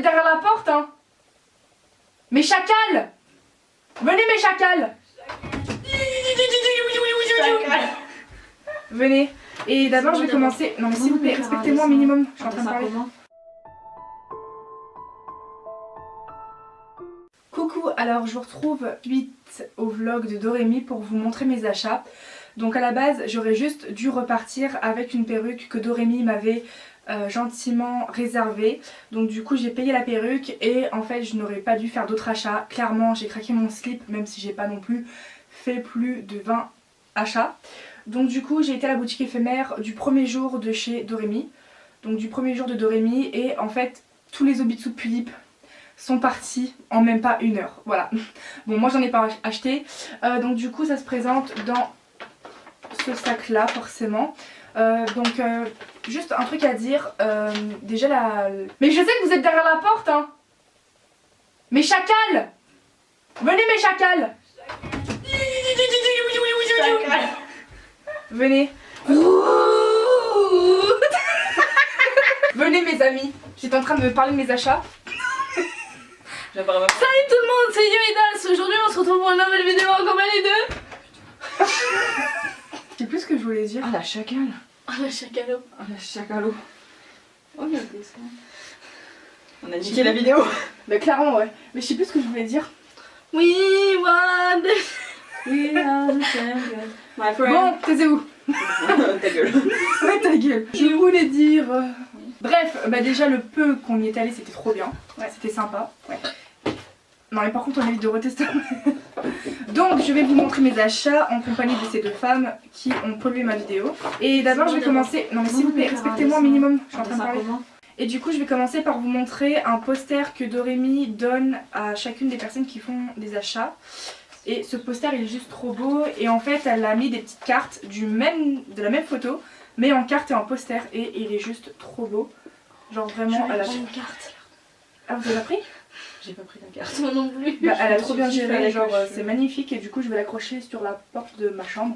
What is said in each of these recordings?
Derrière la porte, hein. Mes chacals. Venez mes chacals. Venez. Et d'abord je vais commencer. Non mais s'il vous plaît, respectez-moi un minimum. Je suis en train de parler. Coucou, alors je vous retrouve suite au vlog de Dorémy pour vous montrer mes achats. Donc à la base j'aurais juste dû repartir avec une perruque que Dorémy m'avait gentiment réservée. Donc du coup j'ai payé la perruque et en fait je n'aurais pas dû faire d'autres achats. Clairement j'ai craqué mon slip même si j'ai pas non plus fait plus de 20 achats. Donc du coup j'ai été à la boutique éphémère du premier jour de chez Dorémy. Donc du premier jour de Dorémy et en fait tous les Obitsu Pulip sont partis en même pas une heure. Voilà. Bon moi j'en ai pas acheté. Donc du coup ça se présente dans ce sac là forcément. Juste un truc à dire, déjà la... Mais je sais que vous êtes derrière la porte, hein. Mes chacals. Venez mes chacals. Venez. Venez mes amis. J'étais en train de me parler de mes achats. Salut tout le monde, c'est Yoidas. Aujourd'hui on se retrouve pour une nouvelle vidéo en compagnie de... Je sais plus ce que je voulais dire. Ah la chacale. Ah la chacalo. Ah la chacalo. Oh regardez ça. On a niqué la vidéo. Bah clairement ouais. Mais je sais plus ce que je voulais dire. We want We are the champions. My friend. Bon, taisez-vous. Ta gueule. Ouais ta gueule. Je voulais dire... Bref, bah déjà le peu qu'on y est allé c'était trop bien. Ouais, c'était sympa. Ouais. Non mais par contre on évite de retester. Donc je vais vous montrer mes achats en compagnie de ces deux femmes qui ont pollué ma vidéo. Et d'abord je vais commencer... Non mais s'il vous plaît, respectez-moi un minimum, je suis en train de parler. Et du coup je vais commencer par vous montrer un poster que Dorémy donne à chacune des personnes qui font des achats. Et ce poster il est juste trop beau et en fait elle a mis des petites cartes de la même photo mais en carte et en poster et il est juste trop beau. Genre vraiment elle a... une carte. Ah vous avez pris? J'ai pas pris la carte. Moi non plus. Bah, elle a trop bien géré, genre c'est magnifique et du coup je vais l'accrocher sur la porte de ma chambre.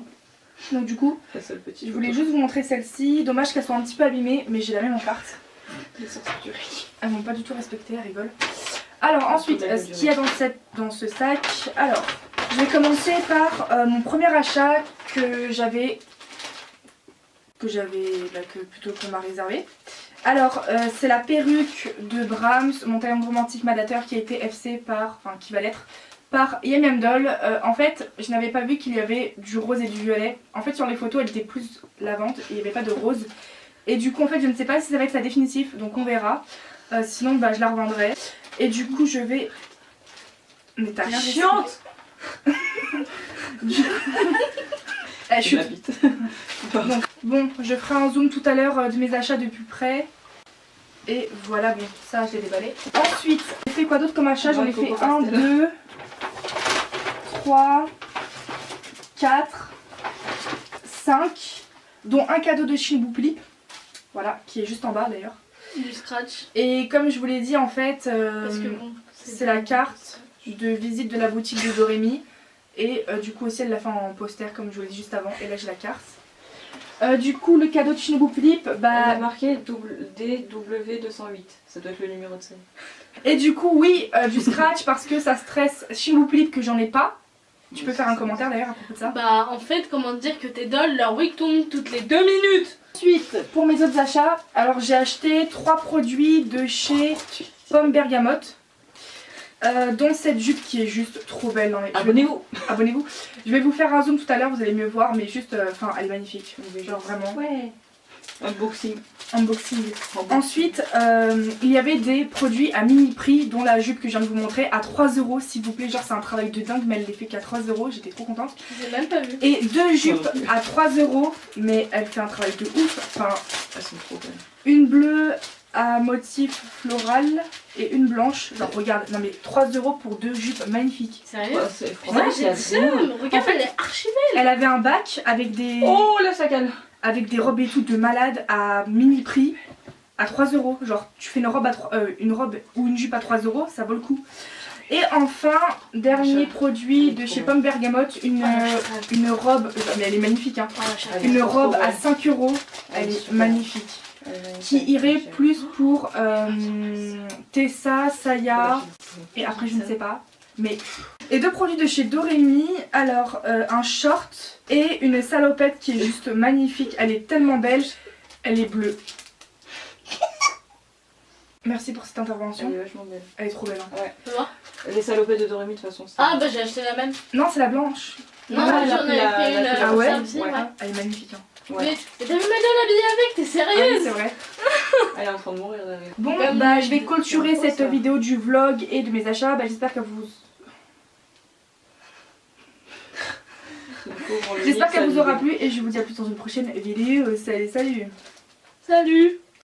Donc du coup, je voulais juste vous montrer celle-ci. Dommage qu'elle soit un petit peu abîmée, mais j'ai la même en carte. Les sorties du riz. Elles m'ont pas du tout respecté, elles rigolent. Alors ensuite, ce qu'il y a dans ce sac. Alors, je vais commencer par mon premier achat que plutôt qu'on m'a réservé. Alors c'est la perruque de Brahms, mon triangle romantique Madateur qui a été FC par, enfin qui va l'être, par Yam Yam Doll. En fait je n'avais pas vu qu'il y avait du rose et du violet. En fait sur les photos elle était plus lavande et il n'y avait pas de rose. Et du coup en fait je ne sais pas si ça va être sa définitive donc on verra. Sinon bah je la revendrai. Et du coup je vais... Mais t'as rien chiante. Je suis... Donc, bon, je ferai un zoom tout à l'heure de mes achats de plus près. Et voilà, bon, ça je l'ai déballé. Ensuite, j'ai fait quoi d'autre comme achat? J'en ai fait 1, 2, 3, 4, 5, dont un cadeau de Shin Boupli. Voilà, qui est juste en bas d'ailleurs. Du scratch. Et comme je vous l'ai dit en fait, parce que bon, c'est la carte de visite de la boutique de Dorémy. Et du coup aussi elle l'a fait en poster comme je vous l'ai dit juste avant. Et là j'ai la carte. Du coup le cadeau de Shin Boupli, bah... Elle a marqué DW208. Ça doit être le numéro de scène. Et du coup oui, du scratch parce que ça stresse Shin Boupli que j'en ai pas. Tu peux faire un commentaire d'ailleurs à propos de ça? Bah en fait comment dire que tes dolls leur wig tombent toutes les 2 minutes. Ensuite pour mes autres achats, alors j'ai acheté 3 produits de chez Pomme Bergamote. Dont cette jupe qui est juste trop belle. Abonnez-vous. Abonnez-vous. Je vais vous faire un zoom tout à l'heure, vous allez mieux voir, mais juste, enfin elle est magnifique. Genre vraiment. Ouais. Unboxing. unboxing. Ensuite, il y avait des produits à mini prix, dont la jupe que je viens de vous montrer à 3 € s'il vous plaît. Genre c'est un travail de dingue, mais elle les fait qu'à 3 €, j'étais trop contente. J'ai même pas vu. Et 2 jupes à 3 €, mais elle fait un travail de ouf. Enfin, Elles sont trop belles. une bleue à motif floral et une blanche. Genre regarde, non mais 3 € pour 2 jupes magnifiques. Sérieux? Ouais, c'est Putain, franchement, j'ai c'est assez seum. Regarde, En fait, elle est archi belle. Elle avait un bac avec des, Oh la sacale. avec des robes et tout de malade à mini prix. À 3 €, genre tu fais une robe, une robe ou une jupe à 3 €, ça vaut le coup. Et enfin, dernier produit de chez Pomme Bergamote, une robe, mais elle est magnifique hein, Elle est une trop robe belle. à 5 €, elle est super. magnifique. Elle est magnifique. Qui irait plus pour Tessa, Saya, et après je ne sais pas. Mais... Et 2 produits de chez Doremi, alors un short et une salopette qui est juste magnifique, elle est tellement belle, elle est bleue. Merci pour cette intervention. Elle est vachement belle. Elle est trop belle. Hein. Fais voir. Les salopettes de Doremi de toute façon. Ah bah j'ai acheté la même. Non, c'est la blanche. Non, Ah, j'en avais pris une. Ah ouais, celle-ci, ouais. Elle est magnifique. Hein. Ouais. Mais t'as vu ma gueule habillée avec? T'es Ah oui, sérieuse? c'est vrai. Elle est en train de mourir derrière. Bon, Comme bah je vais c'est clôturer beau, cette ça. vidéo du vlog et de mes achats. Bah, j'espère que vous... J'espère qu'elle vous aura plu et je vous dis à plus dans une prochaine vidéo. Salut, salut. Salut.